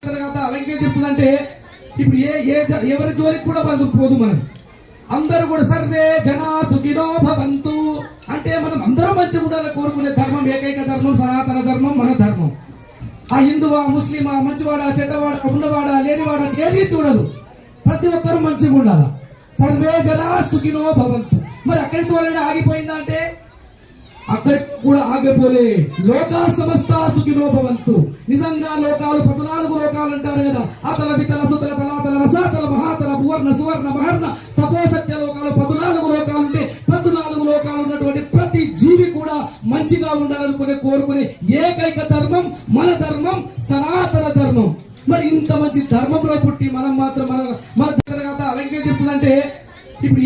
తర్వాత అలాగే చెప్తుందంటే ఇప్పుడు ఎవరి జోలికి కూడా పోదు మనం అందరూ కూడా సర్వే జనా సుఖినో భవంతు అంటే మనం అందరం మంచిగా ఉండాలని కోరుకునే ధర్మం ఏకైక ధర్మం సనాతన ధర్మం మన ధర్మం. ఆ హిందువా ముస్లిమా మంచివాడా చెడ్డవాడా ఉన్నవాడా లేనివాడా ఏది చూడదు, ప్రతి ఒక్కరూ మంచిగా ఉండాలా. సర్వే జనా సుఖినో భవంతు. మరి అక్కడితో ఆగిపోయిందా అంటే అక్కడికి కూడా ఆగిపోలే. లోకా సమస్త సుఖినో భవంతు. నిజంగా లోకాలు 14 లోకాలు అంటారు కదా, అతల వితల సుతల తలాతల రసాతల మహాతల భువర్ణ సువర్ణ మహర్ణ తపోసత్య లోకాలు 14 లోకాలు ఉంటే 14 లోకాలు ఉన్నటువంటి ప్రతి జీవి కూడా మంచిగా ఉండాలనుకునే కోరుకునే ఏకైక ధర్మం మన ధర్మం సనాతన ధర్మం. మరి ఇంత మంచి ధర్మంలో పుట్టి మనం మాత్రం మన తర్వాత అలాగే చెప్తుందంటే ఇప్పుడు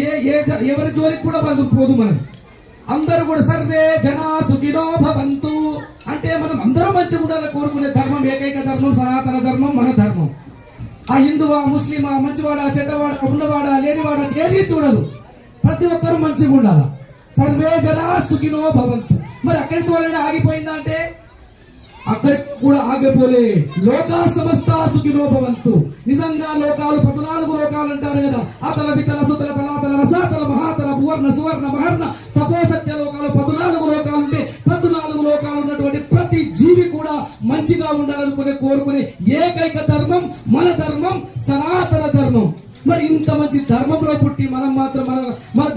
ఎవరి జోలికి కూడా పోదు మనం అందరూ కూడా సర్వే జనా సుఖినో భవంతు అంటే మనం అందరం మంచిగా ఉండాలని కోరుకునే ధర్మం ఏకైక ధర్మం సనాతన ధర్మం మన ధర్మం. ఆ హిందువా ముస్లిమా మంచివాడా చెడ్డవాడా ఉన్నవాడా లేనివాడా ఏది చూడదు, ప్రతి ఒక్కరూ మంచిగా ఉండాలా. సర్వే జనా సుఖినో భవంతు. మరి అక్కడితో ఆగిపోయిందా అంటే అక్కడికి కూడా ఆగిపోలే. లోకా సమస్త సుఖినో భవంతు. నిజంగా లోకాలు 14 లోకాలు అంటారు కదా, అతల వితల సుతల తలాతల రసాతల మహాతల భువర్ణ సువర్ణ మహర్ణ తపోసత్య లోకాలు 14 లోకాలు ఉంటే 14 లోకాలు ఉన్నటువంటి ప్రతి జీవి కూడా మంచిగా ఉండాలనుకునే కోరుకునే ఏకైక ధర్మం మన ధర్మం సనాతన ధర్మం. మరి ఇంత మంచి ధర్మంలో పుట్టి మనం మాత్రం